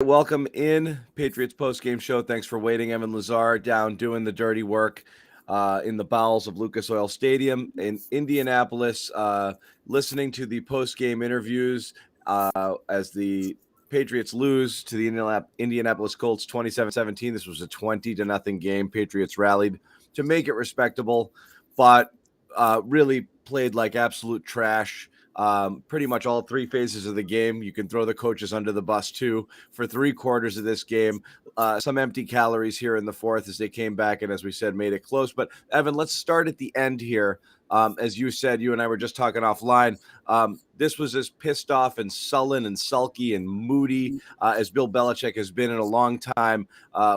Welcome in Patriots Postgame Show. Thanks for waiting. Evan Lazar down doing the dirty work in the bowels of Lucas Oil Stadium in Indianapolis, listening to the postgame interviews as the Patriots lose to the Indianapolis Colts 27-17. This was a 20-0 game. Patriots rallied to make it respectable, but really played like absolute trash. Pretty much all three phases of the game. You can throw the coaches under the bus too for 3/4 of this game. Some empty calories here in the fourth as they came back and, as we said, made it close. But Evan, let's start at the end here. As you said, you and I were just talking offline. This was as pissed off and sullen and sulky and moody as Bill Belichick has been in a long time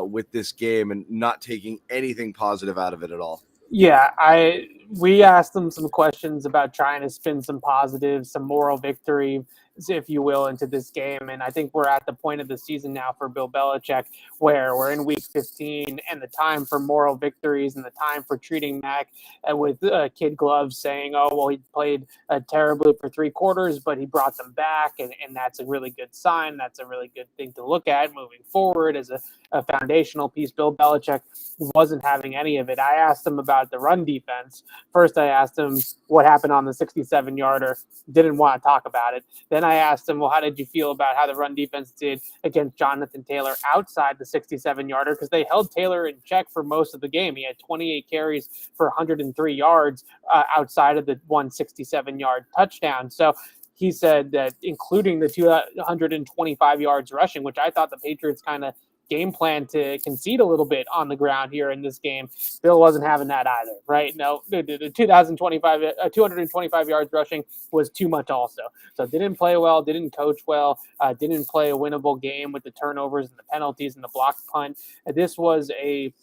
with this game and not taking anything positive out of it at all. Yeah, we asked them some questions about trying to spin some positives, some moral victory, if you will, into this game. And I think we're at the point of the season now for Bill Belichick where we're in week 15 and the time for moral victories and the time for treating Mac with kid gloves, saying, oh, well, he played terribly for 3/4, but he brought them back. And that's a really good sign. That's a really good thing to look at moving forward as a foundational piece. Bill Belichick wasn't having any of it. I asked him about the run defense. First, I asked him what happened on the 67-yarder. Didn't want to talk about it. Then I asked him, well, how did you feel about how the run defense did against Jonathan Taylor outside the 67-yarder? Because they held Taylor in check for most of the game. He had 28 carries for 103 yards outside of the 167-yard touchdown. So he said that including the 225 yards rushing, which I thought the Patriots kind of game plan to concede a little bit on the ground here in this game. Bill wasn't having that either, right? No, the 225 yards rushing was too much also. So didn't play well, didn't coach well, didn't play a winnable game with the turnovers and the penalties and the blocked punt. This was a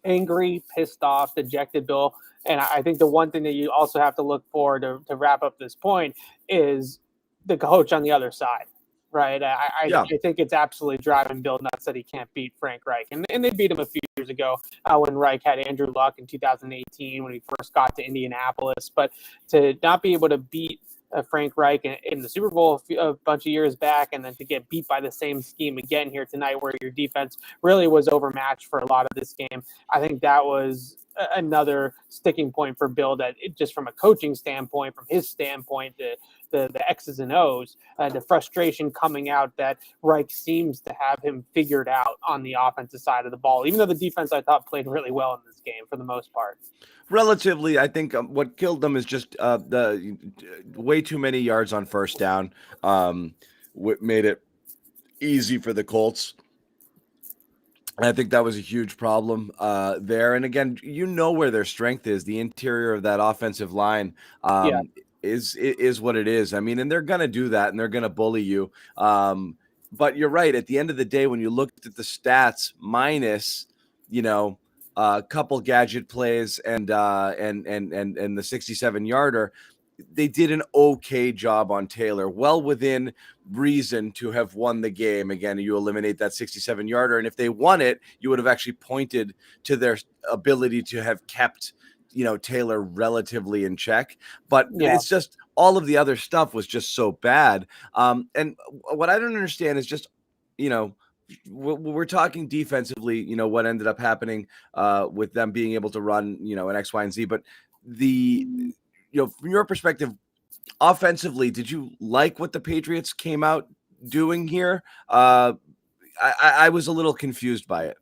angry, pissed off, dejected Bill. And I think the one thing that you also have to look for to wrap up this point is the coach on the other side. Right. I think it's absolutely driving Bill nuts that he can't beat Frank Reich. And they beat him a few years ago when Reich had Andrew Luck in 2018 when he first got to Indianapolis. But to not be able to beat Frank Reich in the Super Bowl a bunch of years back and then to get beat by the same scheme again here tonight where your defense really was overmatched for a lot of this game, I think that was another sticking point for Bill, that just from a coaching standpoint, from his standpoint, the X's and O's, the frustration coming out that Reich seems to have him figured out on the offensive side of the ball, even though the defense I thought played really well in this game for the most part. Relatively, I think what killed them is just the way too many yards on first down. Made it easy for the Colts. I think that was a huge problem there. And again, you know where their strength is. The interior of that offensive line is what it is. I mean, and they're going to do that, and they're going to bully you. But you're right. At the end of the day, when you looked at the stats, minus, a couple gadget plays and the 67-yarder, they did an okay job on Taylor, well within reason to have won the game. Again, you eliminate that 67-yarder, and if they won it, you would have actually pointed to their ability to have kept, Taylor relatively in check. But it's just all of the other stuff was just so bad. And what I don't understand is just, we're talking defensively, what ended up happening with them being able to run, an X, Y, and Z. But from your perspective, offensively, did you like what the Patriots came out doing here? I was a little confused by it.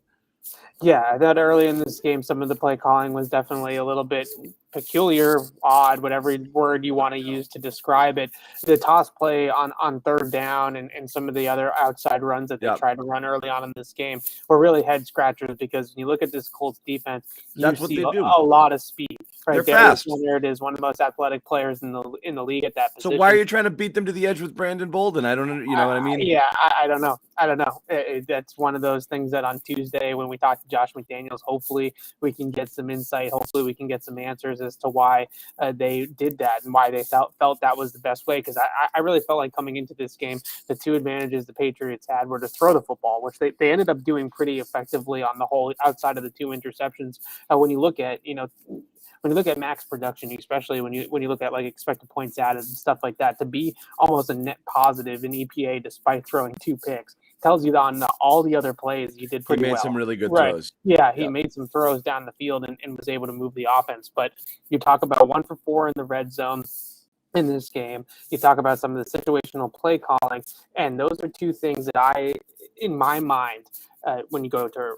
Yeah, I thought early in this game, some of the play calling was definitely a little bit peculiar, odd, whatever word you want to use to describe it. The toss play on third down and some of the other outside runs that they tried to run early on in this game were really head scratchers, because when you look at this Colts defense, you see a lot of speed. Right, they're fast. There it is, one of the most athletic players in the league at that position. So why are you trying to beat them to the edge with Brandon Bolden? I don't know. You know what I mean? Yeah, I don't know. That's one of those things that on Tuesday when we talk to Josh McDaniels, hopefully we can get some insight. Hopefully we can get some answers as to why they did that and why they felt that was the best way. Because I really felt like coming into this game, the two advantages the Patriots had were to throw the football, which they ended up doing pretty effectively on the whole, outside of the two interceptions. When you look at, when you look at max production, especially when you look at like expected points added and stuff like that, to be almost a net positive in EPA despite throwing two picks tells you that on all the other plays you did He pretty made well. some really good Right. throws. Yeah, he Yep. made some throws down the field and was able to move the offense. But you talk about 1 for 4 in the red zone in this game. You talk about some of the situational play calling, and those are two things that in my mind, when you go to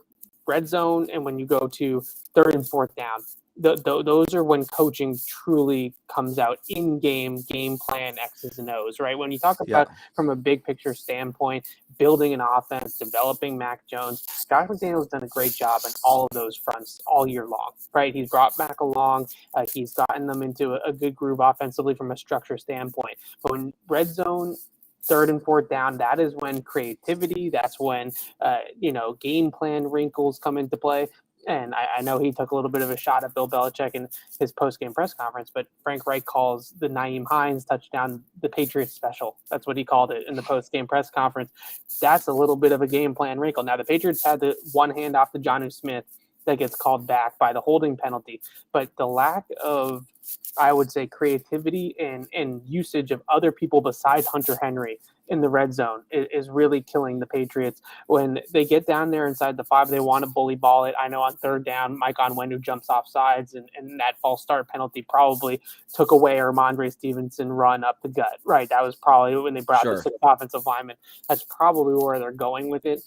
red zone and when you go to third and fourth down, those are when coaching truly comes out in game plan X's and O's, right? When you talk Yeah. about from a big picture standpoint, building an offense, developing Mac Jones, Josh McDaniel's done a great job in all of those fronts all year long, right? He's brought Mac along. He's gotten them into a good groove offensively from a structure standpoint. But when red zone, third and fourth down, that is when creativity, that's when, game plan wrinkles come into play. And I know he took a little bit of a shot at Bill Belichick in his post-game press conference, but Frank Reich calls the Nyheim Hines touchdown the Patriots special. That's what he called it in the post-game press conference. That's a little bit of a game plan wrinkle. Now, the Patriots had the one hand off to Jonnu Smith that gets called back by the holding penalty, but the lack of, I would say, creativity and usage of other people besides Hunter Henry in the red zone is really killing the Patriots. When they get down there inside the 5, they want to bully ball it. I know on third down, Mike Onwenu jumps off sides, and that false start penalty probably took away Ramondre Stevenson run up the gut. Right, that was probably when they brought the 6th offensive lineman. That's probably where they're going with it.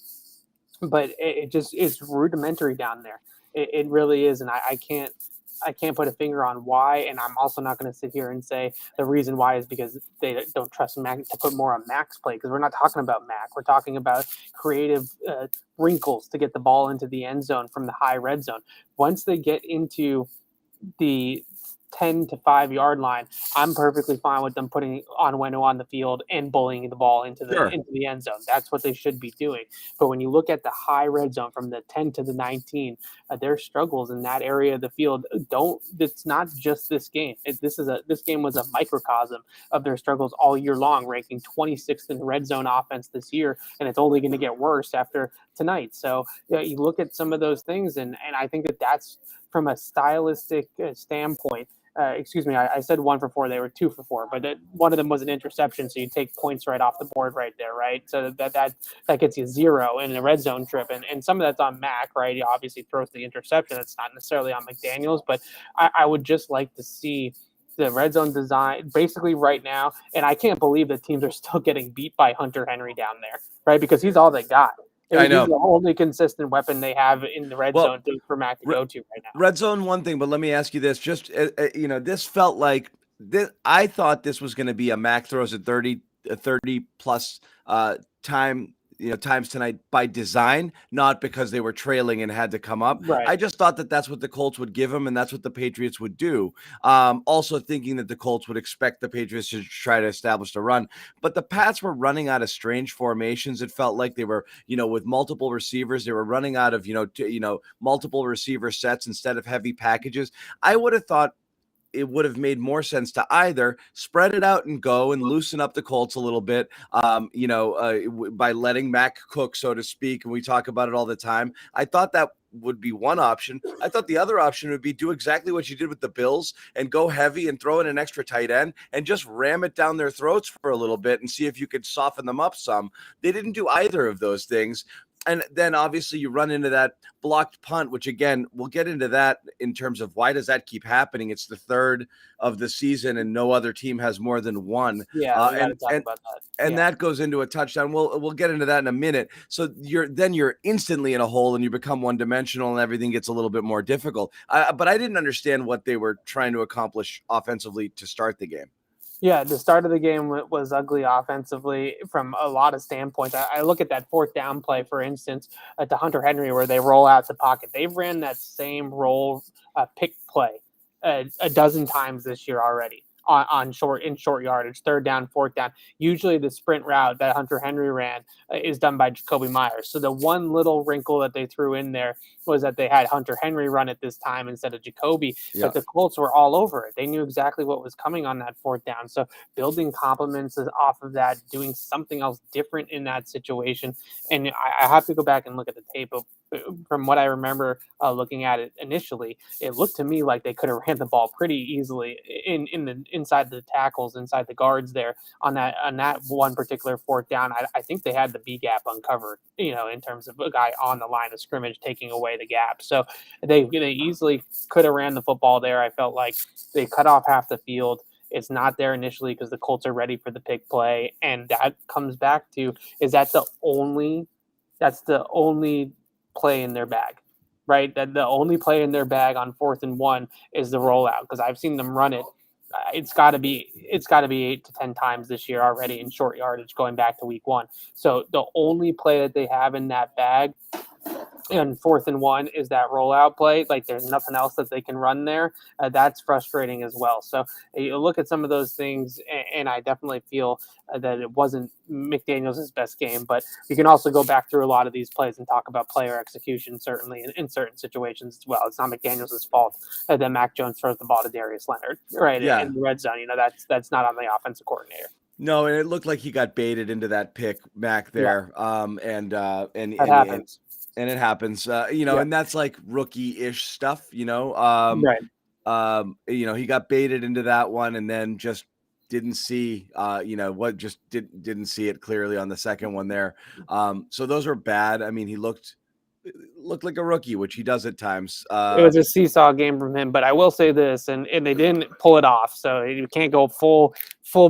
But it's rudimentary down there. It really is, and I can't put a finger on why, and I'm also not going to sit here and say the reason why is because they don't trust Mac to put more on Mac's play, because we're not talking about Mac. We're talking about creative wrinkles to get the ball into the end zone from the high red zone. Once they get into the 10 to 5 yard line, I'm perfectly fine with them putting Onwenu on the field and bullying the ball into the end zone. That's what they should be doing. But when you look at the high red zone from the 10 to the 19, their struggles in that area of the field it's not just this game. This game was a microcosm of their struggles all year long, ranking 26th in the red zone offense this year, and it's only going to get worse after tonight. So you look at some of those things, and I think that's from a stylistic standpoint. I said 1 for 4. They were 2 for 4, but one of them was an interception, so you take points right off the board right there, right? So that gets you 0 in the red zone trip, and some of that's on Mac, right? He obviously throws the interception. It's not necessarily on McDaniels, but I would just like to see the red zone design basically right now, and I can't believe that teams are still getting beat by Hunter Henry down there, right? Because he's all they got. I know. He's the only consistent weapon they have in the red zone for Mac to go to right now. Red zone, one thing, but let me ask you this: just this felt like this. I thought this was going to be a Mac throws at 30 plus times tonight by design, not because they were trailing and had to come up. Right. I just thought that that's what the Colts would give them, and that's what the Patriots would do. Also thinking that the Colts would expect the Patriots to try to establish a run, but the Pats were running out of strange formations. It felt like they were, with multiple receivers, they were running out of, multiple receiver sets instead of heavy packages. I would have thought it would have made more sense to either spread it out and go and loosen up the Colts a little bit, by letting Mac cook, so to speak. And we talk about it all the time. I thought that would be one option. I thought the other option would be do exactly what you did with the Bills and go heavy and throw in an extra tight end and just ram it down their throats for a little bit and see if you could soften them up some. They didn't do either of those things. And then obviously you run into that blocked punt, which again, we'll get into that in terms of why does that keep happening? It's the third of the season and no other team has more than one. Yeah, we got to talk about that. And that goes into a touchdown. We'll get into that in a minute. So you're instantly in a hole and you become one dimensional and everything gets a little bit more difficult. But I didn't understand what they were trying to accomplish offensively to start the game. Yeah, the start of the game was ugly offensively from a lot of standpoints. I look at that fourth down play, for instance, at the Hunter Henry where they roll out the pocket. They've ran that same roll pick play a dozen times this year already in short yardage, third down, fourth down. Usually the sprint route that Hunter Henry ran is done by Jacoby Myers. So the one little wrinkle that they threw in there was that they had Hunter Henry run it this time instead of Jacoby. Yeah. But the Colts were all over it. They knew exactly what was coming on that fourth down. So building compliments off of that, doing something else different in that situation. And I have to go back and look at the tape of from what I remember looking at it initially, it looked to me like they could have ran the ball pretty easily in the inside the tackles, inside the guards there on that one particular fourth down. I think they had the B gap uncovered, in terms of a guy on the line of scrimmage taking away the gap. So they easily could have ran the football there. I felt like they cut off half the field. It's not there initially because the Colts are ready for the pick play, and that comes back to, is that that's the only play in their bag, right? That the only play in their bag on 4th and 1 is the rollout, because I've seen them run it. It's got to be 8 to 10 times this year already in short yardage going back to week 1. So the only play that they have in that bag and 4th and 1 is that rollout play. Like, there's nothing else that they can run there. That's frustrating as well. So you look at some of those things, and I definitely feel that it wasn't McDaniels' best game. But you can also go back through a lot of these plays and talk about player execution, certainly in certain situations as well. It's not McDaniels' fault that Mac Jones throws the ball to Darius Leonard, right? Yeah. In the red zone. That's not on the offensive coordinator. No, and it looked like he got baited into that pick, Mac, there. Yeah. And That happens. And it happens, Yeah. and that's like rookie-ish stuff, Right. He got baited into that one and then just didn't see, didn't see it clearly on the second one there. So those are bad. I mean, he looked like a rookie, which he does at times. It was a seesaw game from him, but I will say this, and they didn't pull it off, so you can't go full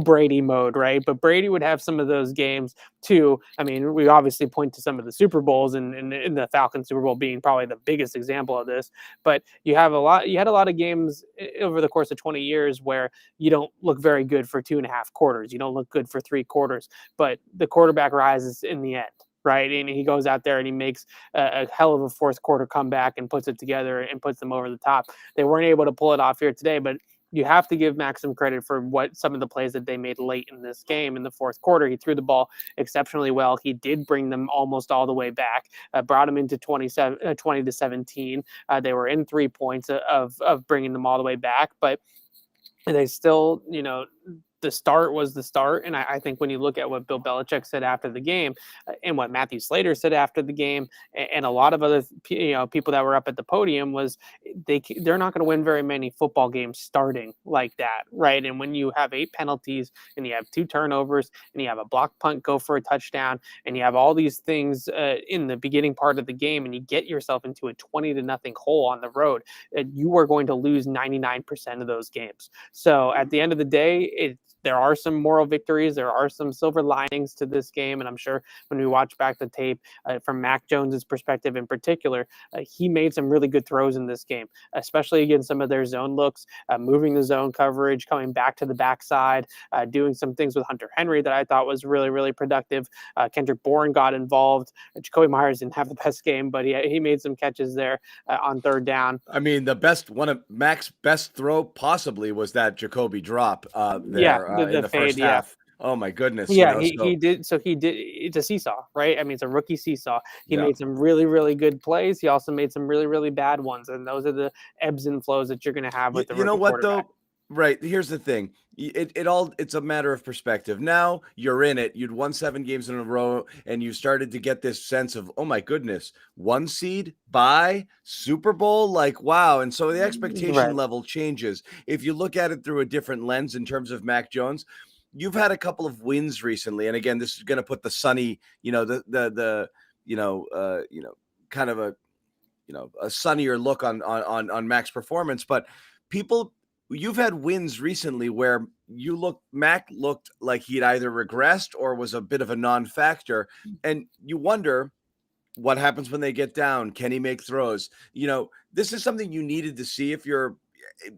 Brady mode, right? But Brady would have some of those games too. I mean, we obviously point to some of the Super Bowls, and in the Falcons Super Bowl being probably the biggest example of this. But you had a lot of games over the course of 20 years where you don't look very good for 2.5 quarters. You don't look good for 3 quarters, but the quarterback rises in the end. Right. And he goes out there and he makes a hell of a fourth quarter comeback and puts it together and puts them over the top. They weren't able to pull it off here today, but you have to give Mac some credit for what some of the plays that they made late in this game in the fourth quarter. He threw the ball exceptionally well. He did bring them almost all the way back, brought them into 20 to 17. They were in 3 points of bringing them all the way back, but they still, the start was the start. And I think when you look at what Bill Belichick said after the game and what Matthew Slater said after the game and a lot of other people that were up at the podium was they're not going to win very many football games starting like that, right? And when you have 8 penalties and you have 2 turnovers and you have a block punt go for a touchdown and you have all these things in the beginning part of the game and you get yourself into a 20-0 hole on the road, you are going to lose 99% of those games. So at the end of the day, there are some moral victories. There are some silver linings to this game. And I'm sure when we watch back the tape from Mac Jones's perspective in particular, he made some really good throws in this game, especially against some of their zone looks, moving the zone coverage, coming back to the backside, doing some things with Hunter Henry that I thought was really, really productive. Kendrick Bourne got involved. Jacoby Myers didn't have the best game, but he made some catches there on 3rd down. I mean, one of Mac's best throw possibly was that Jacoby drop there. Yeah. In the fade, first half. Oh my goodness. Yeah, he did. So he did. It's a seesaw, right? I mean, it's a rookie seesaw. He made some really, really good plays. He also made some really, really bad ones, and those are the ebbs and flows that you're going to have with the rookie quarterback. Right. Here's the thing. It's a matter of perspective. Now you're in it. You'd won 7 games in a row and you started to get this sense of, oh my goodness, 1 seed by Super Bowl. Like, wow. And so the expectation level changes. If you look at it through a different lens in terms of Mac Jones, you've had a couple of wins recently. And again, this is going to put the sunny, kind of a sunnier look on Mac's performance, but you've had wins recently where Mac looked like he'd either regressed or was a bit of a non-factor. And you wonder what happens when they get down. Can he make throws? This is something you needed to see if you're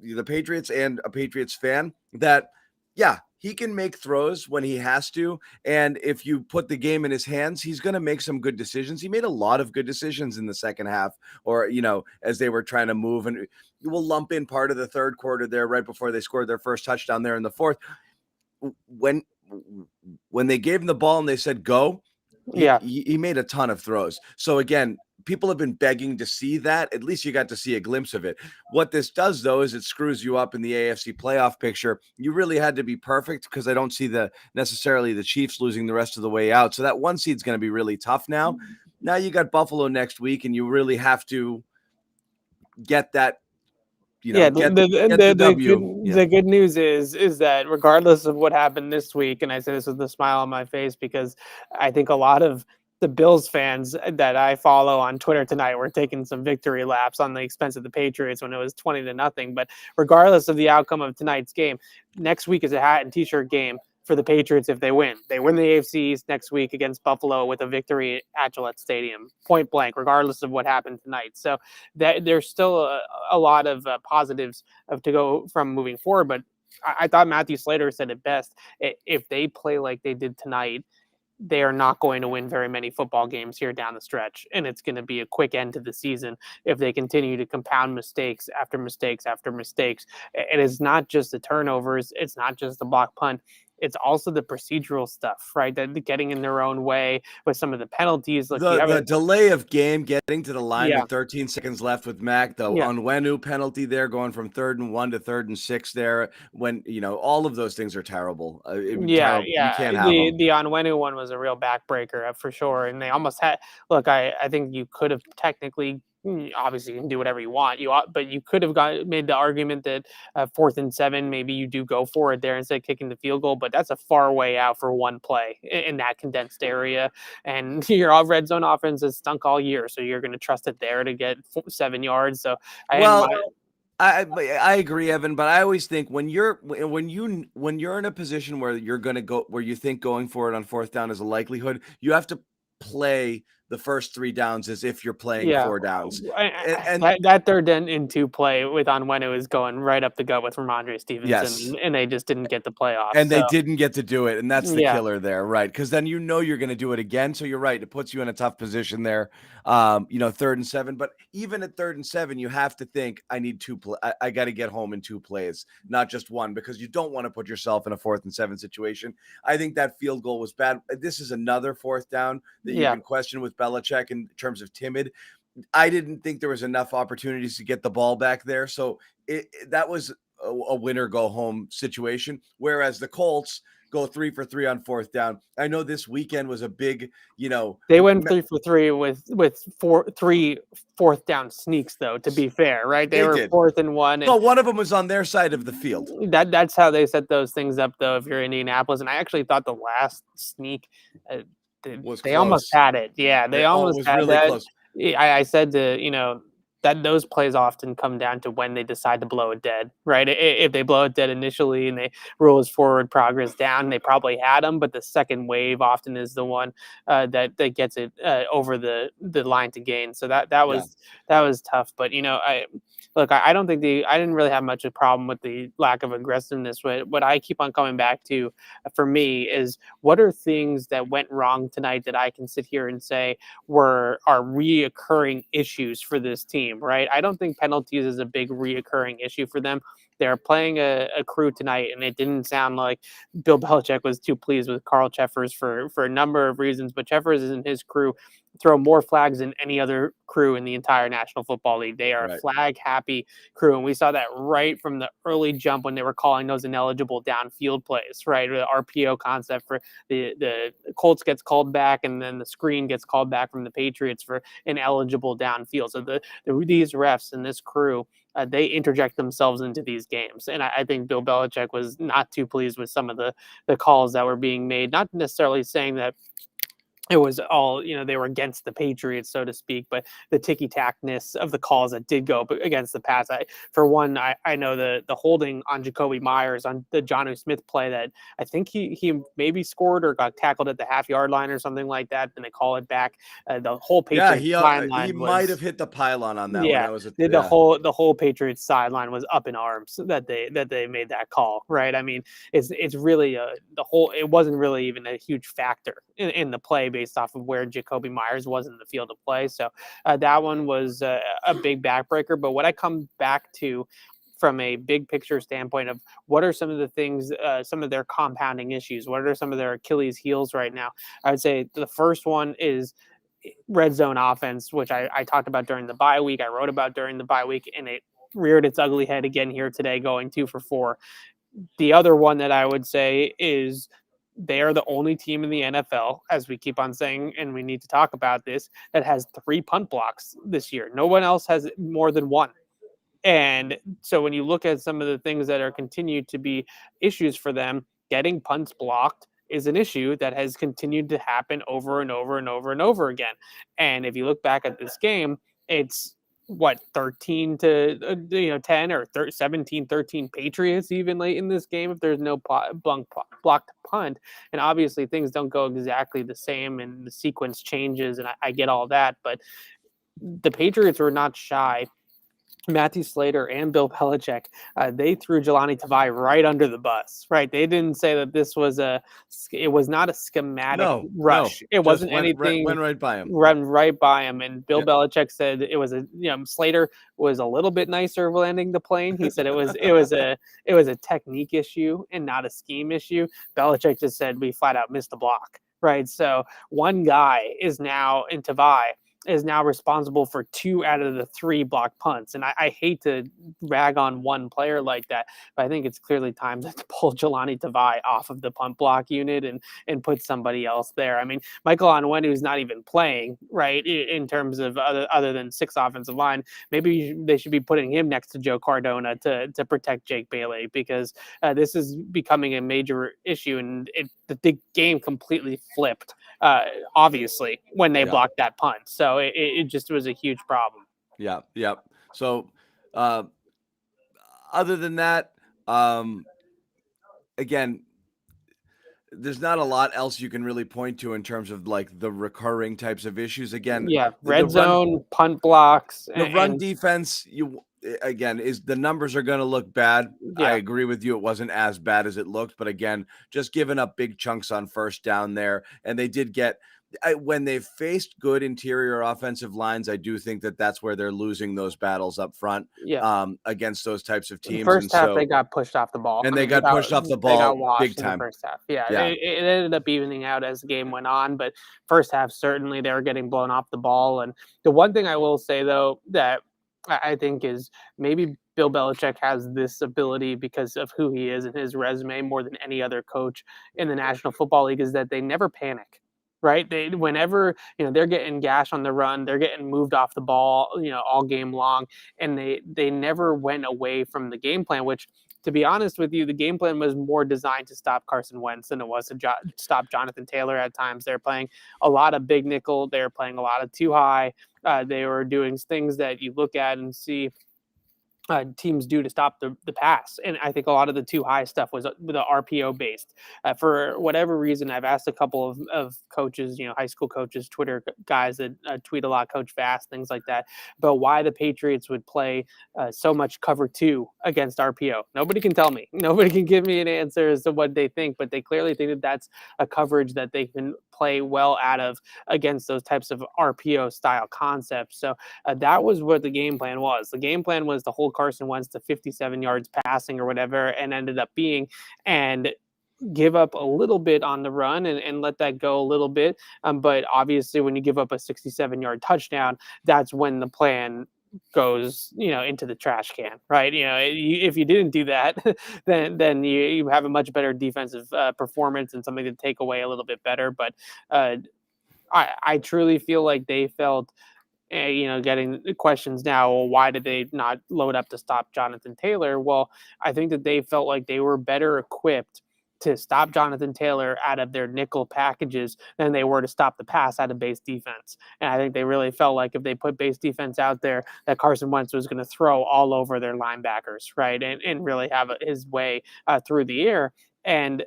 the Patriots and a Patriots fan, that, yeah, he can make throws when he has to. And if you put the game in his hands, he's going to make some good decisions. He made a lot of good decisions in the second half, or, as they were trying to move. And you will lump in part of the 3rd quarter there right before they scored their first touchdown there in the 4th. When they gave him the ball and they said, go, he made a ton of throws. So again, people have been begging to see that. At least you got to see a glimpse of it. What this does, though, is it screws you up in the AFC playoff picture. You really had to be perfect, because I don't see necessarily the Chiefs losing the rest of the way out. So that 1 seed is going to be really tough now. Now you got Buffalo next week, and you really have to get that, Yeah, get the W. Yeah. the good news is that regardless of what happened this week, and I say this with a smile on my face because I think a lot of the Bills fans that I follow on Twitter tonight were taking some victory laps on the expense of the Patriots when it was 20-0. But regardless of the outcome of tonight's game, next week is a hat and t-shirt game for the Patriots if they win. They win the AFC East next week against Buffalo with a victory at Gillette Stadium, point blank, regardless of what happened tonight. So that there's still a lot of positives to go from moving forward. But I thought Matthew Slater said it best. If they play like they did tonight, they are not going to win very many football games here down the stretch. And it's going to be a quick end to the season if they continue to compound mistakes after mistakes after mistakes. It is not just the turnovers. It's not just the block punt. It's also the procedural stuff, right? That getting in their own way with some of the penalties. Look, The delay of game getting to the line Yeah. with 13 seconds left with Mac, the Onwenu penalty there going from 3rd and 1 to 3rd and 6 there, when all of those things are terrible. Terrible. You can't have them. The Onwenu one was a real backbreaker for sure, and they almost had. Look, I think you could have technically. Obviously, you can do whatever you want. But you could have made the argument that 4th and 7, maybe you do go for it there instead of kicking the field goal. But that's a far way out for one play in that condensed area. And your red zone offense has stunk all year, so you're going to trust it there to get 7 yards. So I agree, Evan, but I always think when you're in a position where you're going to go where you think going for it on 4th down is a likelihood, you have to play the first 3 downs as if you're playing 4 downs. And that 3rd and 2 play with Onwenu is going right up the gut with Ramondre Stevenson. Yes. And they just didn't get the playoff. And they didn't get to do it. And that's the killer there, right? Because then you're going to do it again. So you're right. It puts you in a tough position there. 3rd and 7. But even at 3rd and 7, you have to think, I need 2 I got to get home in 2 plays, not just 1, because you don't want to put yourself in a 4th and 7 situation. I think that field goal was bad. This is another 4th down that you can question with Belichick in terms of timid. I didn't think there was enough opportunities to get the ball back there. So that was a winner go home situation. Whereas the Colts go 3 for 3 on 4th down. I know this weekend was a big, they went 3 for 3 with 3 4th down sneaks, though, to be fair, right? They were did. 4th and 1. No, one of them was on their side of the field. That's how they set those things up, though, if you're Indianapolis. And I actually thought the last sneak, they close. Almost had it. Yeah, they almost had really that. Close. I said to, that those plays often come down to when they decide to blow it dead, right? If they blow it dead initially and they roll his forward progress down, they probably had them, but the second wave often is the one that gets it over the line to gain. So that was tough. But I don't think I didn't really have much of a problem with the lack of aggressiveness. What I keep on coming back to for me is what are things that went wrong tonight that I can sit here and say are reoccurring issues for this team, right? I don't think penalties is a big reoccurring issue for them. They're playing a crew tonight, and it didn't sound like Bill Belichick was too pleased with Carl Cheffers for a number of reasons, but Cheffers and his crew throw more flags than any other crew in the entire National Football League. They are a flag-happy crew, and we saw that right from the early jump when they were calling those ineligible downfield plays, right? The RPO concept for the Colts gets called back, and then the screen gets called back from the Patriots for ineligible downfield. So these refs and this crew, they interject themselves into these games. And I think Bill Belichick was not too pleased with some of the calls that were being made, not necessarily saying that it was all, they were against the Patriots, so to speak, but the ticky-tackness of the calls that did go against the pass. For one, I know the holding on Jacoby Myers on the Jonnu Smith play that I think he maybe scored or got tackled at the half-yard line or something like that, and they call it back. The whole Patriots sideline he might have hit the pylon on that one. Yeah, the whole Patriots sideline was up in arms that they made that call, right? I mean, it's really it wasn't really even a huge factor in the play based off of where Jacoby Myers was in the field of play. So that one was a big backbreaker. But what I come back to from a big picture standpoint of what are some of the things, some of their compounding issues, what are some of their Achilles heels right now? I would say the first one is red zone offense, which I talked about during the bye week. I wrote about during the bye week, and it reared its ugly head again here today, going 2 for 4. The other one that I would say is they are the only team in the NFL, as we keep on saying, and we need to talk about this, that has 3 punt blocks this year. No one else has more than 1. And so when you look at some of the things that are continued to be issues for them, getting punts blocked is an issue that has continued to happen over and over and over and over again. And if you look back at this game, it's what 13 to 10 or 17-13 Patriots even late in this game if there's no blocked punt. And obviously things don't go exactly the same and the sequence changes, and I get all that, but the Patriots were not shy. Matthew Slater and Bill Belichick, they threw Jelani Tavai right under the bus, right? They didn't say that it was not a schematic rush. It wasn't anything. Went right by him. Run right by him. And Bill Belichick said it was Slater was a little bit nicer landing the plane. He said it was a technique issue and not a scheme issue. Belichick just said we flat out missed the block, right? So one guy is now in Tavai is now responsible for 2 out of the 3 block punts. And I hate to rag on one player like that, but I think it's clearly time to pull Jelani Tavai off of the punt block unit and put somebody else there. I mean, Michael Onwenu is not even playing, right, in terms of other than 6 offensive line. Maybe they should be putting him next to Joe Cardona to protect Jake Bailey, because this is becoming a major issue, and the game completely flipped, obviously, when they blocked that punt. So it just was a huge problem. Yeah. So other than that, again, there's not a lot else you can really point to in terms of like the recurring types of issues. Again, red zone, punt blocks. The run defense, is the numbers are going to look bad. I agree with you. It wasn't as bad as it looked, but again, just giving up big chunks on first down there. And they did get, when they faced good interior offensive lines, I do think that that's where they're losing those battles up front against those types of teams. First half, they got pushed off the ball. And they got pushed off the ball. They got washed big time. In the first half. It ended up evening out as the game went on, but first half, certainly they were getting blown off the ball. And the one thing I will say, though, that I think is maybe Bill Belichick has this ability because of who he is and his resume more than any other coach in the National Football League, is that they never panic. Right. Whenever, they're getting gash on the run, they're getting moved off the ball, all game long. And they never went away from the game plan, which, to be honest with you, the game plan was more designed to stop Carson Wentz than it was to stop Jonathan Taylor at times. They're playing a lot of big nickel. They're playing a lot of too high. They were doing things that you look at and see teams do to stop the pass. And I think a lot of the too high stuff was the RPO based. For whatever reason, I've asked a couple of coaches, high school coaches, Twitter guys that tweet a lot, Coach Fast, things like that, but why the Patriots would play so much cover 2 against RPO. Nobody can tell me. Nobody can give me an answer as to what they think, but they clearly think that that's a coverage that they can play well out of against those types of RPO style concepts. So that was what the game plan was. The game plan was to hold Carson Wentz to 57 yards passing or whatever, and ended up being, and give up a little bit on the run and let that go a little bit. But obviously when you give up a 67-yard touchdown, that's when the plan goes, into the trash can, right? If you didn't do that, then you have a much better defensive performance and something to take away a little bit better. But I truly feel like they felt, getting questions now, well, why did they not load up to stop Jonathan Taylor? Well, I think that they felt like they were better equipped to stop Jonathan Taylor out of their nickel packages than they were to stop the pass out of base defense. And I think they really felt like if they put base defense out there, that Carson Wentz was going to throw all over their linebackers, right? And really have his way through the air. And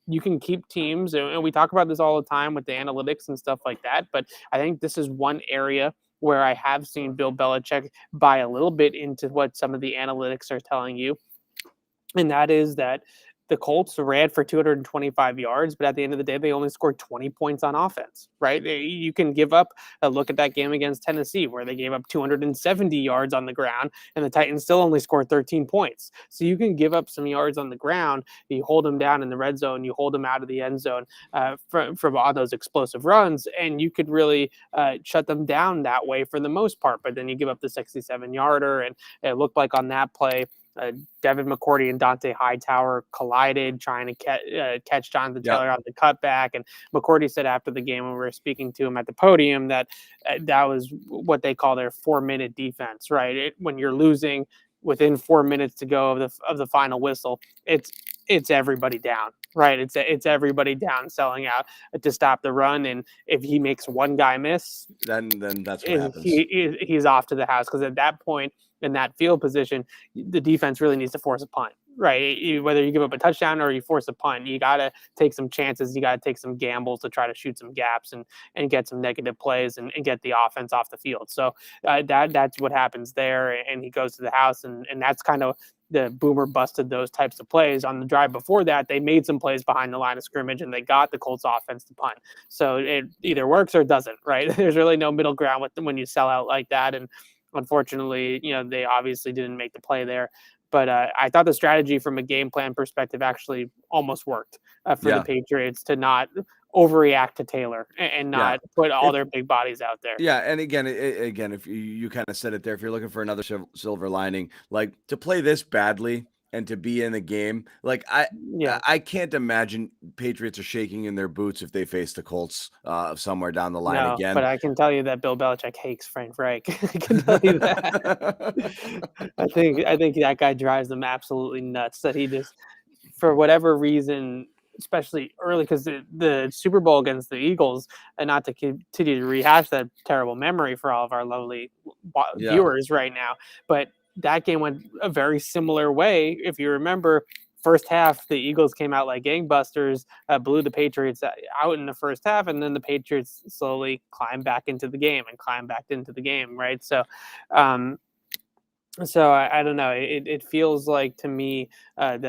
you can keep teams, and we talk about this all the time with the analytics and stuff like that, but I think this is one area where I have seen Bill Belichick buy a little bit into what some of the analytics are telling you. And that is that the Colts ran for 225 yards, but at the end of the day, they only scored 20 points on offense, right? You can give up a look at that game against Tennessee where they gave up 270 yards on the ground and the Titans still only scored 13 points. So you can give up some yards on the ground, you hold them down in the red zone, you hold them out of the end zone from all those explosive runs, and you could really shut them down that way for the most part. But then you give up the 67-yarder, and it looked like on that play, Devin McCourty and Dante Hightower collided, trying to catch Jonathan Taylor on the cutback. And McCourty said after the game when we were speaking to him at the podium that that was what they call their 4-minute defense, right? When you're losing within 4 minutes to go of the final whistle, it's everybody down, right? It's everybody down, selling out to stop the run. And if he makes one guy miss, then that's what happens. He's off to the house, because at that point in that field position, the defense really needs to force a punt, right? Whether you give up a touchdown or you force a punt, you got to take some chances. You got to take some gambles to try to shoot some gaps and get some negative plays and get the offense off the field. So that's what happens there. And he goes to the house, and that's kind of the Boomer busted those types of plays. On the drive before that, they made some plays behind the line of scrimmage, and they got the Colts offense to punt. So it either works or it doesn't, right? There's really no middle ground with them when you sell out like that. And unfortunately, they obviously didn't make the play there. But I thought the strategy from a game plan perspective actually almost worked for the Patriots to not overreact to Taylor and not put all their big bodies out there. Yeah, and again, if you kind of said it there, if you're looking for another silver lining, like to play this badly and to be in the game, like I can't imagine Patriots are shaking in their boots if they face the Colts somewhere down the line again. But I can tell you that Bill Belichick hates Frank Reich. I can tell you that. I think that guy drives them absolutely nuts. That he just, for whatever reason, especially early, because the Super Bowl against the Eagles, and not to continue to rehash that terrible memory for all of our lovely viewers right now, but that game went a very similar way. If you remember, first half, the Eagles came out like gangbusters, blew the Patriots out in the first half, and then the Patriots slowly climbed back into the game, right? So, I don't know. It feels like to me that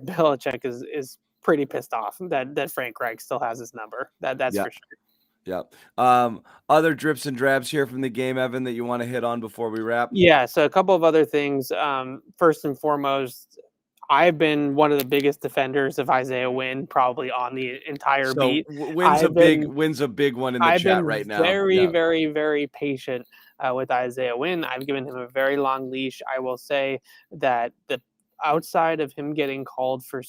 Belichick is pretty pissed off that Frank Reich still has his number. That's for sure. Yeah. Other drips and drabs here from the game, Evan, that you want to hit on before we wrap? Yeah. So a couple of other things. First and foremost, I've been one of the biggest defenders of Isaiah Wynn probably on the entire beat. Wynn's a big one in the chat right now. Very, very, very patient with Isaiah Wynn. I've given him a very long leash. I will say that the outside of him getting called for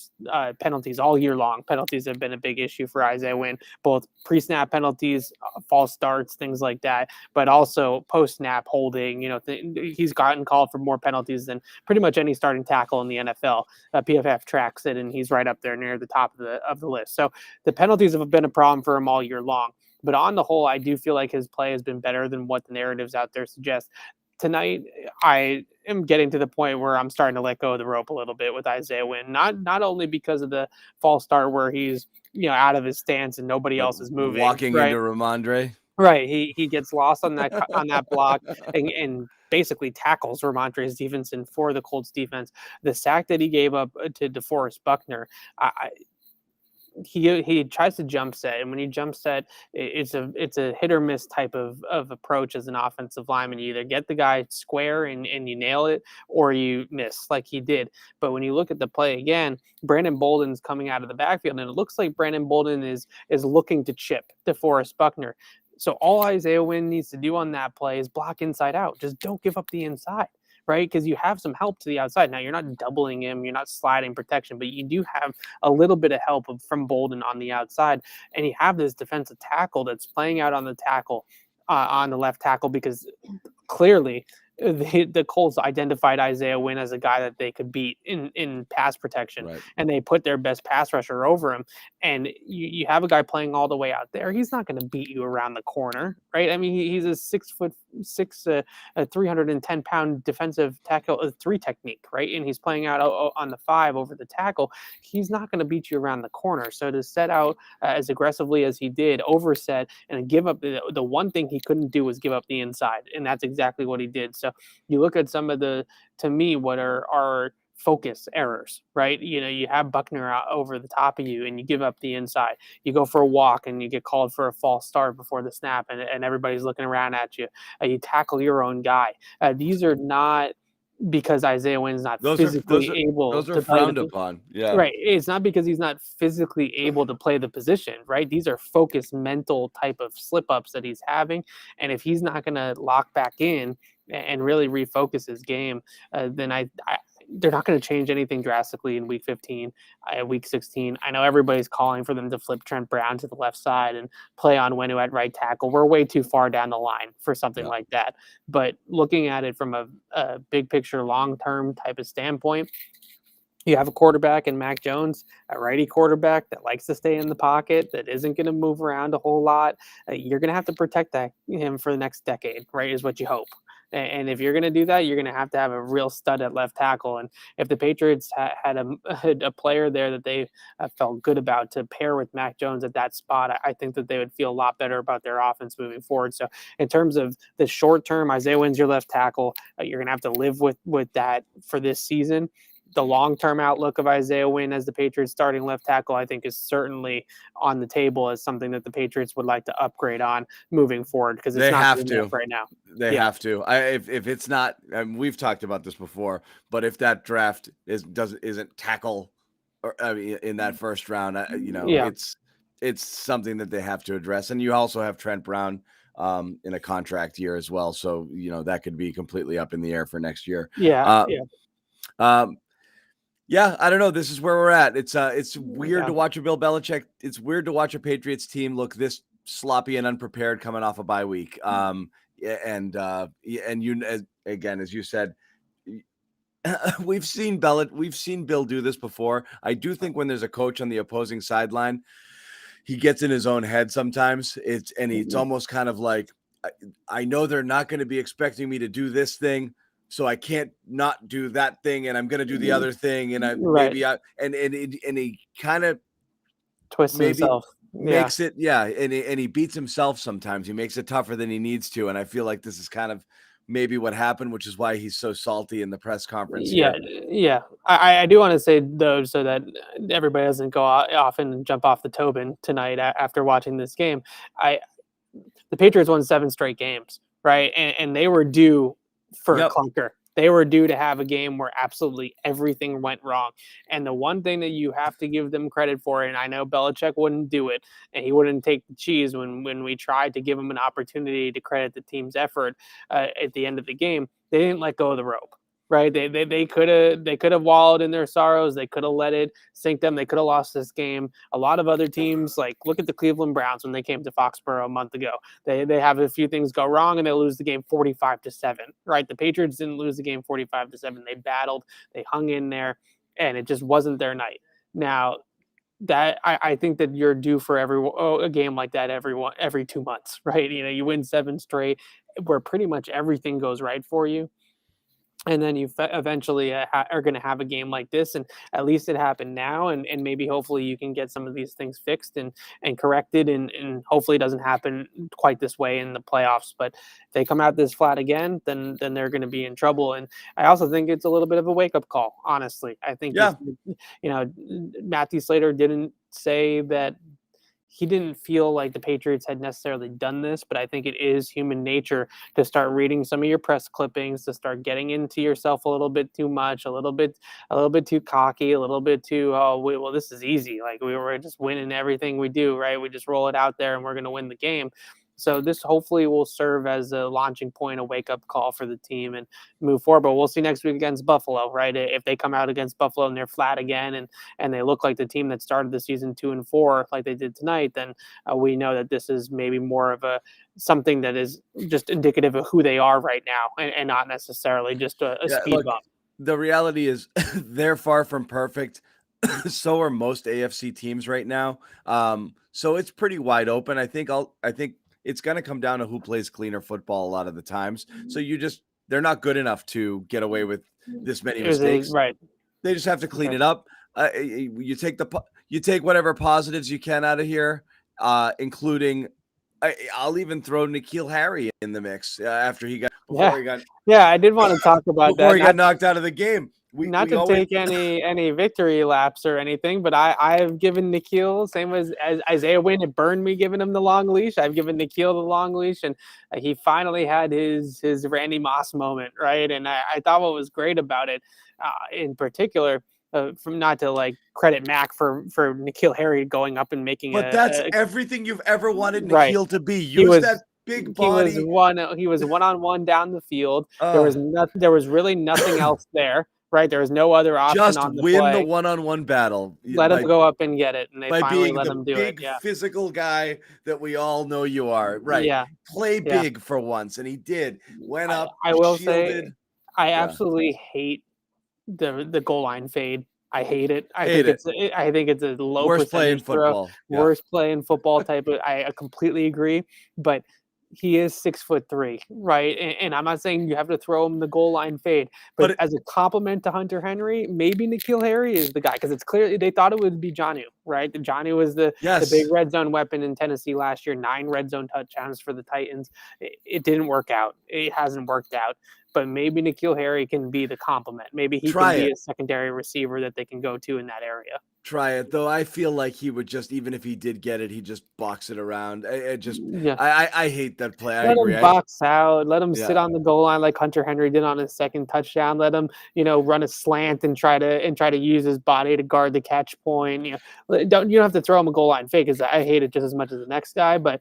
penalties all year long, penalties have been a big issue for Isaiah Wynn, both pre-snap penalties, false starts, things like that, but also post-snap holding. He's gotten called for more penalties than pretty much any starting tackle in the NFL. PFF tracks it, and he's right up there near the top of the list. So the penalties have been a problem for him all year long. But on the whole, I do feel like his play has been better than what the narratives out there suggest. Tonight, I am getting to the point where I'm starting to let go of the rope a little bit with Isaiah Wynn. Not only because of the false start where he's out of his stance and nobody else is moving, walking into Ramondre. Right, he gets lost on that block and basically tackles Ramondre Stevenson for the Colts defense. The sack that he gave up to DeForest Buckner, he tries to jump set, and when you jump set, it's a hit or miss type of approach as an offensive lineman. You either get the guy square and you nail it, or you miss like he did. But when you look at the play again, Brandon Bolden's coming out of the backfield, and it looks like Brandon Bolden is looking to chip DeForest Buckner. So all Isaiah Wynn needs to do on that play is block inside out. Just don't give up the inside. Right? Because you have some help to the outside. Now, you're not doubling him. You're not sliding protection, but you do have a little bit of help from Bolden on the outside. And you have this defensive tackle that's playing out on the tackle, on the left tackle, because clearly the Colts identified Isaiah Wynn as a guy that they could beat in pass protection, right, and they put their best pass rusher over him. And you have a guy playing all the way out there. He's not going to beat you around the corner, right? I mean, he's a 6'6", 310-pound defensive tackle, 3 technique, right? And he's playing out on the 5 over the tackle. He's not going to beat you around the corner. So to set out as aggressively as he did, overset, and give up the one thing he couldn't do was give up the inside, and that's exactly what he did. So you look at some of to me, what are focus errors, right? You have Buckner out over the top of you and you give up the inside. You go for a walk and you get called for a false start before the snap, and everybody's looking around at you. You tackle your own guy. These are not because Isaiah Wynn's not physically able. Those are frowned upon. Yeah. Right. It's not because he's not physically able to play the position, right? These are focused mental type of slip-ups that he's having. And if he's not going to lock back in and really refocus his game, then they're not going to change anything drastically in week 15, week 16. I know everybody's calling for them to flip Trent Brown to the left side and play on Wynn at right tackle. We're way too far down the line for something like that. But looking at it from a big picture, long-term type of standpoint, you have a quarterback in Mac Jones, a righty quarterback that likes to stay in the pocket, that isn't going to move around a whole lot. You're going to have to protect him for the next decade, right, is what you hope. And if you're going to do that, you're going to have a real stud at left tackle. And if the Patriots had a player there that they felt good about to pair with Mac Jones at that spot, I think that they would feel a lot better about their offense moving forward. So in terms of the short term, Isaiah Wynn's your left tackle. You're going to have to live with that for this season. The long-term outlook of Isaiah Wynn as the Patriots starting left tackle, I think, is certainly on the table as something that the Patriots would like to upgrade on moving forward, because it's not good enough right now. They have to. If it's not, we've talked about this before, but if that draft isn't tackle or in that first round, it's something that they have to address. And you also have Trent Brown in a contract year as well, so that could be completely up in the air for next year. Yeah, I don't know. This is where we're at. It's weird to watch a Bill Belichick. It's weird to watch a Patriots team look this sloppy and unprepared coming off a bye week. And you, as you said, we've seen Bill do this before. I do think when there's a coach on the opposing sideline, he gets in his own head sometimes. It's almost kind of like, I know they're not going to be expecting me to do this thing, so I can't not do that thing, and I'm going to do the other thing, and he kind of twists himself, makes it, and he beats himself sometimes. He makes it tougher than he needs to, and I feel like this is kind of maybe what happened, which is why he's so salty in the press conference. I do want to say, though, so that everybody doesn't go off and jump off the Tobin tonight after watching this game. The Patriots won 7 straight games, right, and they were due for a clunker. They were due to have a game where absolutely everything went wrong. And the one thing that you have to give them credit for, and I know Belichick wouldn't do it, and he wouldn't take the cheese when we tried to give him an opportunity to credit the team's effort at the end of the game, they didn't let go of the rope. Right, they could have wallowed in their sorrows. They could have let it sink them. They could have lost this game. A lot of other teams, like look at the Cleveland Browns when they came to Foxborough a month ago. They have a few things go wrong and they lose the game 45-7. Right, the Patriots didn't lose the game 45-7. They battled, they hung in there, and it just wasn't their night. Now, that I think that you're due for a game like that every 2 months. Right, you win 7 straight where pretty much everything goes right for you. And then you eventually are going to have a game like this, and at least it happened now, and maybe hopefully you can get some of these things fixed and corrected, and hopefully it doesn't happen quite this way in the playoffs. But if they come out this flat again, then they're going to be in trouble. And I also think it's a little bit of a wake-up call, honestly. I think, Matthew Slater didn't say that he didn't feel like the Patriots had necessarily done this, but I think it is human nature to start reading some of your press clippings, to start getting into yourself a little bit too much, a little bit too cocky, a little bit too, well, this is easy. Like we were just winning everything we do, right? We just roll it out there and we're going to win the game. So this hopefully will serve as a launching point, a wake-up call for the team and move forward. But we'll see next week against Buffalo, right? If they come out against Buffalo and they're flat again and they look like the team that started the season 2-4 like they did tonight, then we know that this is maybe more of something that is just indicative of who they are right now and not necessarily just a speed bump. The reality is they're far from perfect. So are most AFC teams right now. So it's pretty wide open. I think it's going to come down to who plays cleaner football a lot of the times. So they're not good enough to get away with this many mistakes. Right. They just have to clean it up. You take whatever positives you can out of here, including I'll even throw N'Keal Harry in the mix after he got. I did want to talk about before he got knocked out of the game. Not to take any victory laps or anything, but I've given N'Keal, same as Isaiah Wynn, it burned me giving him the long leash. I've given N'Keal the long leash, and he finally had his Randy Moss moment, right? And I thought what was great about it, in particular, from not to like credit Mac for N'Keal Harry going up and making that's everything you've ever wanted N'Keal to be. Use that big body. He was one-on-one down the field. There was really nothing else there. right? There was no other option Just on the win the play. one-on-one battle. Let him go up and get it, and they By finally being let the him do it. big Yeah, physical guy that we all know you are. Right. yeah, Play yeah. big for once. And he did. Went up, I will say, shielded. I Yeah. absolutely hate the goal line fade. I hate it. Hate it. I think it's a low Worst play in percentage throw, football. Yeah. worst play in football type of. I completely agree, but he is 6'3", right? And I'm not saying you have to throw him the goal line fade, but But as a compliment to Hunter Henry, maybe N'Keal Harry is the guy because it's clearly they thought it would be Jonnu, right? Jonnu was the big yes. red zone weapon in Tennessee last year. 9 red zone touchdowns for the Titans. It didn't work out. It hasn't worked out. But maybe N'Keal Harry can be the complement. Maybe he Try can be it. a secondary receiver that they can go to in that area. Try it, though. I feel like he would just, even if he did get it, he'd just box it around. Yeah. I hate that play. I Let agree. him box out. Let him sit Yeah. on the goal line like Hunter Henry did on his second touchdown. Let him, run a slant and try to use his body to guard the catch point. You don't have to throw him a goal line fake because I hate it just as much as the next guy, but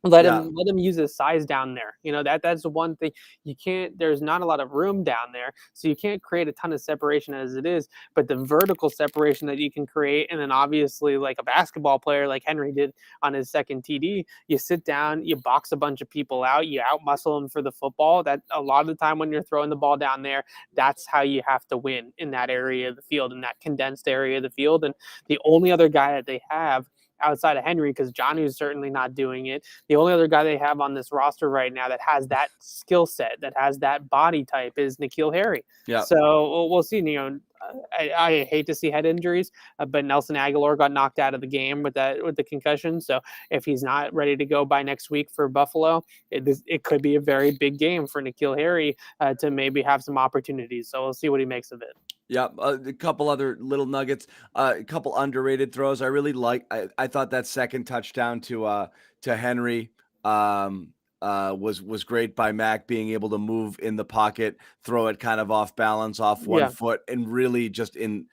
Yeah. let him use his size down there. That's the one thing you can't. There's not a lot of room down there, so you can't create a ton of separation as it is. But the vertical separation that you can create, and then obviously like a basketball player like Henry did on his second TD, you sit down, you box a bunch of people out, you out muscle them for the football. That a lot of the time when you're throwing the ball down there, that's how you have to win in that area of the field, in that condensed area of the field. And the only other guy that they have outside of Henry, because Johnny's certainly not doing it. The only other guy they have on this roster right now that has that skill set, that has that body type, is N'Keal Harry. Yeah. So we'll see. I hate to see head injuries, but Nelson Aguilar got knocked out of the game with the concussion. So if he's not ready to go by next week for Buffalo, it could be a very big game for N'Keal Harry to maybe have some opportunities. So we'll see what he makes of it. Yeah, a couple other little nuggets, a couple underrated throws. I really like. I thought that second touchdown to Henry was great by Mac, being able to move in the pocket, throw it kind of off balance, off one foot, and really just in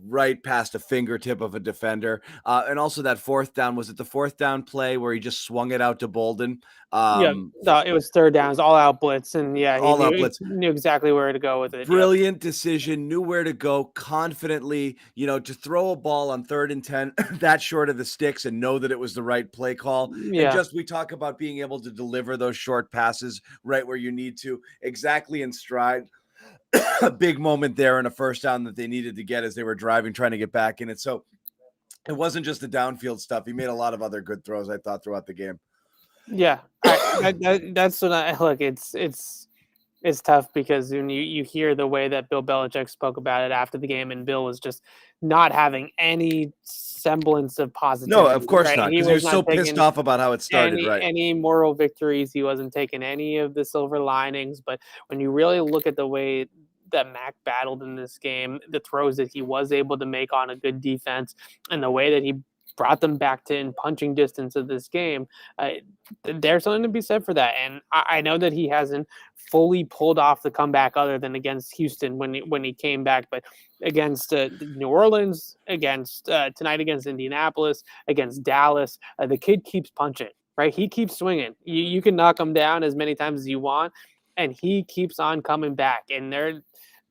right past a fingertip of a defender. And also that fourth down, was it the fourth down play where he just swung it out to Bolden? No, it was third downs, all out blitz, and he all out blitz. knew exactly where to go with it. Brilliant decision, knew where to go confidently, to throw a ball on 3rd and 10 that short of the sticks and know that it was the right play call. Yeah. And we talk about being able to deliver those short passes right where you need to, exactly in stride. A big moment there and a first down that they needed to get as they were driving, trying to get back in it. So it wasn't just the downfield stuff. He made a lot of other good throws, I thought, throughout the game. Yeah, that's what I look. It's tough because when you hear the way that Bill Belichick spoke about it after the game, and Bill was just not having any semblance of positivity. No, of course right? not, because he was so pissed off about how it started. Any moral victories, he wasn't taking any of the silver linings. But when you really look at the way that Mac battled in this game, the throws that he was able to make on a good defense, and the way that he brought them back to in punching distance of this game, there's something to be said for that. And I know that he hasn't fully pulled off the comeback other than against Houston when he came back, but against New Orleans, against tonight against Indianapolis, against Dallas, the kid keeps punching, right? He keeps swinging. You can knock him down as many times as you want, and he keeps on coming back. And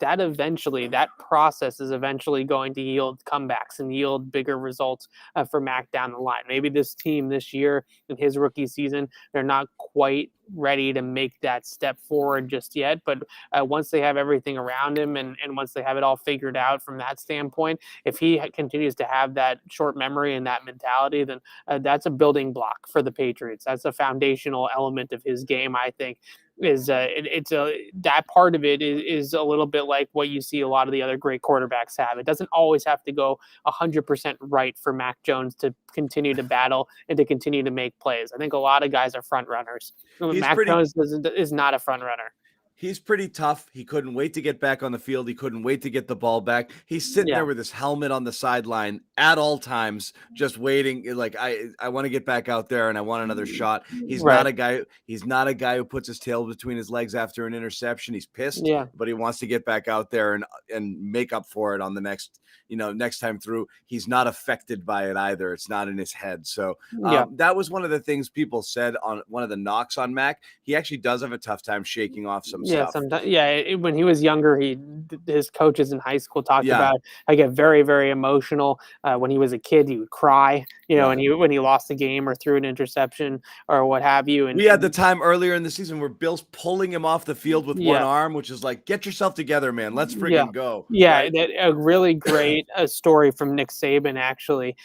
that process is eventually going to yield comebacks and yield bigger results for Mac down the line. Maybe this team this year in his rookie season, they're not quite ready to make that step forward just yet. But once they have everything around him and once they have it all figured out from that standpoint, if he continues to have that short memory and that mentality, then that's a building block for the Patriots. That's a foundational element of his game, I think. That part of it is a little bit like what you see a lot of the other great quarterbacks have. It doesn't always have to go 100% right for Mac Jones to continue to battle and to continue to make plays. I think a lot of guys are front runners. Mac Jones is not a front runner. He's pretty tough. He couldn't wait to get back on the field. He couldn't wait to get the ball back. He's sitting there with his helmet on the sideline at all times, just waiting. Like, I want to get back out there and I want another shot. He's not a guy. He's not a guy who puts his tail between his legs after an interception. He's pissed, but he wants to get back out there and make up for it on the next time through. He's not affected by it either. It's not in his head. So that was one of the things people said on one of the knocks on Mac. He actually does have a tough time shaking off some stuff. Sometimes, when he was younger, his coaches in high school talked Yeah. about I get very, very emotional. When he was a kid, he would cry, Yeah. and when he lost a game or threw an interception or what have you. And we had the time earlier in the season where Bill's pulling him off the field with one arm, which is like, get yourself together, man. Let's friggin' go. Right? A really great story from Nick Saban, actually,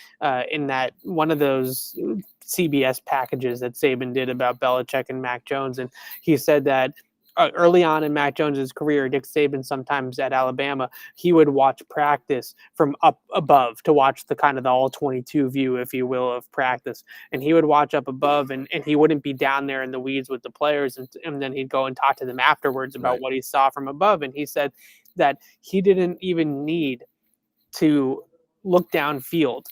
in that one of those CBS packages that Saban did about Belichick and Mac Jones. And he said that early on in Mac Jones's career, Nick Saban, sometimes at Alabama, he would watch practice from up above to watch the kind of the all 22 view, if you will, of practice. And he would watch up above, and he wouldn't be down there in the weeds with the players. And then he'd go and talk to them afterwards about what he saw from above. And he said that he didn't even need to look downfield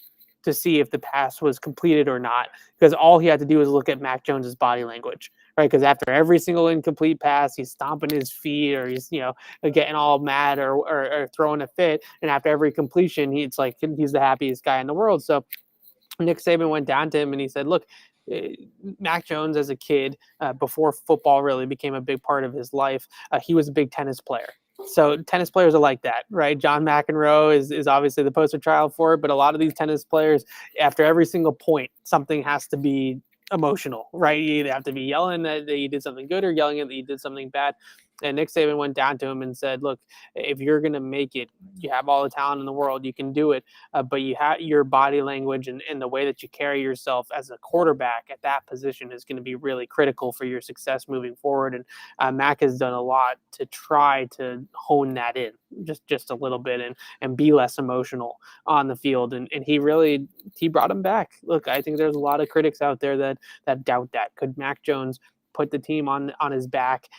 to see if the pass was completed or not, because all he had to do was look at Mac Jones's body language, right? Because after every single incomplete pass, he's stomping his feet, or he's getting all mad or throwing a fit, and after every completion, he's the happiest guy in the world. So Nick Saban went down to him and he said, "Look, Mac Jones as a kid, before football really became a big part of his life, he was a big tennis player." So tennis players are like that, right? John McEnroe is obviously the poster child for it, but a lot of these tennis players, after every single point, something has to be emotional, right? You either have to be yelling that you did something good or yelling that you did something bad. And Nick Saban went down to him and said, "Look, if you're going to make it, you have all the talent in the world, you can do it, but you have your body language and the way that you carry yourself as a quarterback at that position is going to be really critical for your success moving forward." And Mac has done a lot to try to hone that in just a little bit and be less emotional on the field. And he brought him back. Look, I think there's a lot of critics out there that doubt that. Could Mac Jones put the team on his back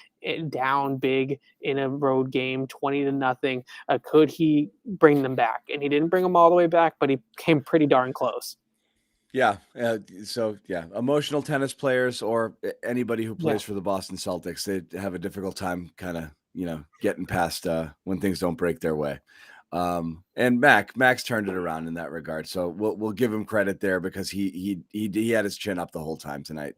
down big in a road game 20-0? Could he bring them back? And he didn't bring them all the way back, but he came pretty darn close. Emotional tennis players or anybody who plays for the Boston Celtics, they have a difficult time kind of getting past when things don't break their way. And Max turned it around in that regard, so we'll give him credit there, because he had his chin up the whole time tonight.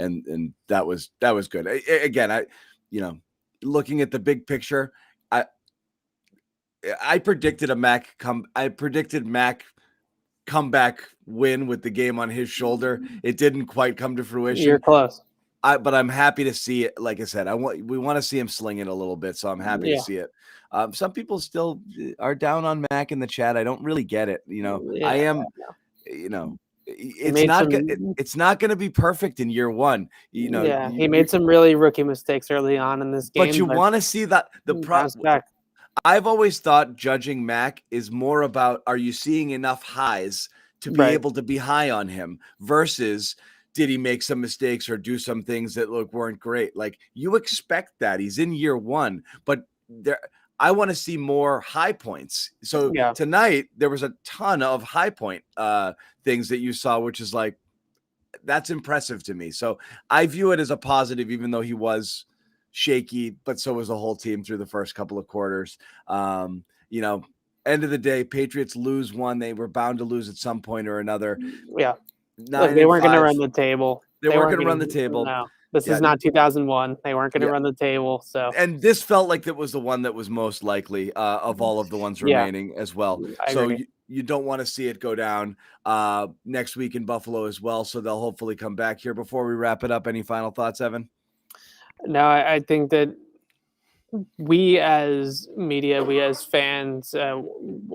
And that was good. Again, looking at the big picture, I predicted Mac comeback win with the game on his shoulder. It didn't quite come to fruition. You're close. But I'm happy to see it. Like I said, we want to see him sling it a little bit, so I'm happy to see it. Some people still are down on Mac in the chat. I don't really get it. I am. It's not going to be perfect in year one. He made some really rookie mistakes early on in this game. But you want to see that I've always thought judging Mac is more about, are you seeing enough highs to be able to be high on him, versus did he make some mistakes or do some things that weren't great? Like, you expect that. He's in year one, but I want to see more high points. So tonight there was a ton of high point things that you saw, which is that's impressive to me. So I view it as a positive, even though he was shaky, but so was the whole team through the first couple of quarters. End of the day, Patriots lose one. They were bound to lose at some point or another. Look, they weren't going to run the table. They weren't going to run the table. No. This is not 2001. They weren't going to run the table. So, and this felt like that was the one that was most likely of all of the ones remaining as well. So you don't want to see it go down next week in Buffalo as well. So they'll hopefully come back here. Before we wrap it up, any final thoughts, Evan? No, I think that we as media, we as fans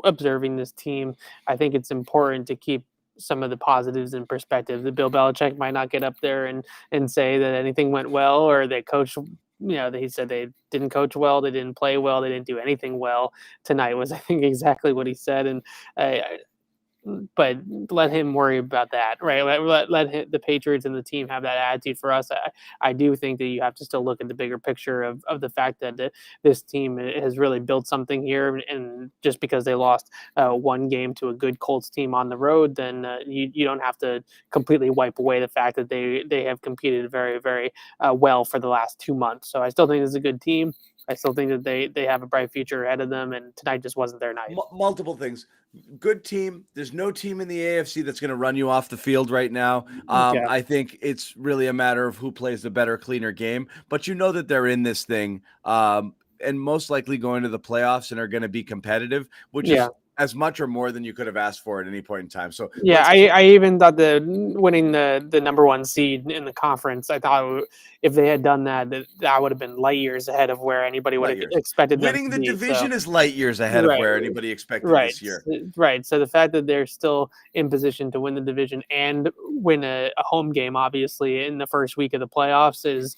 observing this team, I think it's important to keep some of the positives in perspective. The Bill Belichick might not get up there and say that anything went well, or they coached, he said they didn't coach well, they didn't play well, they didn't do anything well. Tonight was, I think, exactly what he said. And but let him worry about that, right? Let the Patriots and the team have that attitude. For us, I do think that you have to still look at the bigger picture of the fact that this team has really built something here, and just because they lost one game to a good Colts team on the road, then you don't have to completely wipe away the fact that they have competed very, very well for the last 2 months. So I still think this is a good team. I still think that they have a bright future ahead of them, and tonight just wasn't their night. Multiple things. Good team. There's no team in the AFC that's going to run you off the field right now. Yeah. I think it's really a matter of who plays the better, cleaner game. But you know that they're in this thing, and most likely going to the playoffs and are going to be competitive, which is as much or more than you could have asked for at any point in time. So yeah, I even thought winning the number one seed in the conference, I thought if they had done that would have been light years ahead of where anybody would have expected them to be. Winning the division is light years ahead of where anybody expected this year. Right. So the fact that they're still in position to win the division and win a home game, obviously, in the first week of the playoffs is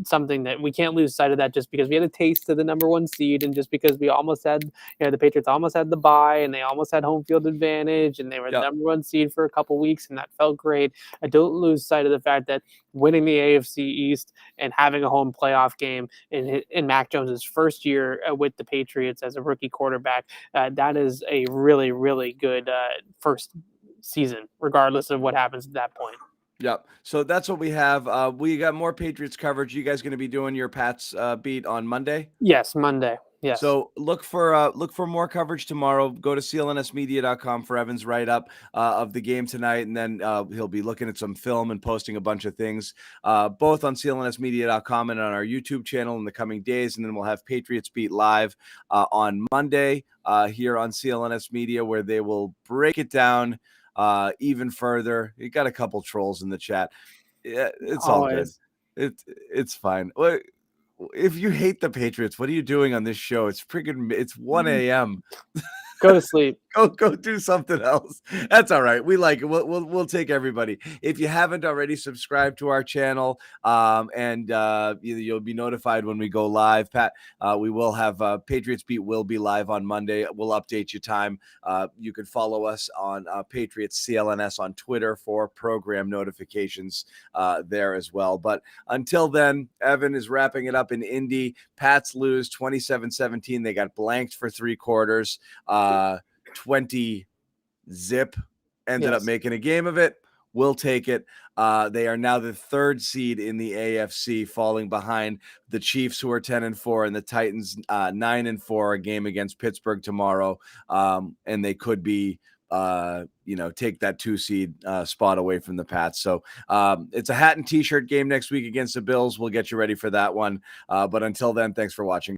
something that we can't lose sight of, that just because we had a taste of the number one seed and just because we almost had, the Patriots almost had the bye and they almost had home field advantage and they were the number one seed for a couple weeks and that felt great. I don't lose sight of the fact that winning the AFC East and having a home playoff game in Mac Jones's first year with the Patriots as a rookie quarterback, that is a really, really good first season, regardless of what happens at that point. Yep. So that's what we have. We got more Patriots coverage. You guys going to be doing your Pats beat on Monday? Yes, Monday. Yes. So look for more coverage tomorrow. Go to clnsmedia.com for Evan's write-up of the game tonight, and then he'll be looking at some film and posting a bunch of things both on clnsmedia.com and on our YouTube channel in the coming days. And then we'll have Patriots Beat live on Monday here on CLNS Media, where they will break it down even further. You got a couple trolls in the chat. Yeah, it's Always. all good. It's fine. If you hate the Patriots, what are you doing on this show? It's 1 a.m. Go to sleep. Go do something else. That's all right. We like it. We'll take everybody. If you haven't already, subscribe to our channel, and you'll be notified when we go live. Pat, we will have Patriots Beat will be live on Monday. We'll update you time. You can follow us on Patriots CLNS on Twitter for program notifications there as well. But until then, Evan is wrapping it up in Indy. Pats lose 27-17. They got blanked for 3 quarters. 20 zip ended up making a game of it. We'll take it. They are now the 3rd seed in the AFC, falling behind the Chiefs, who are 10-4, and the Titans 9-4, a game against Pittsburgh tomorrow. And they could be take that 2 seed spot away from the Pats. So it's a hat and t-shirt game next week against the Bills. We'll get you ready for that one. But until then, thanks for watching.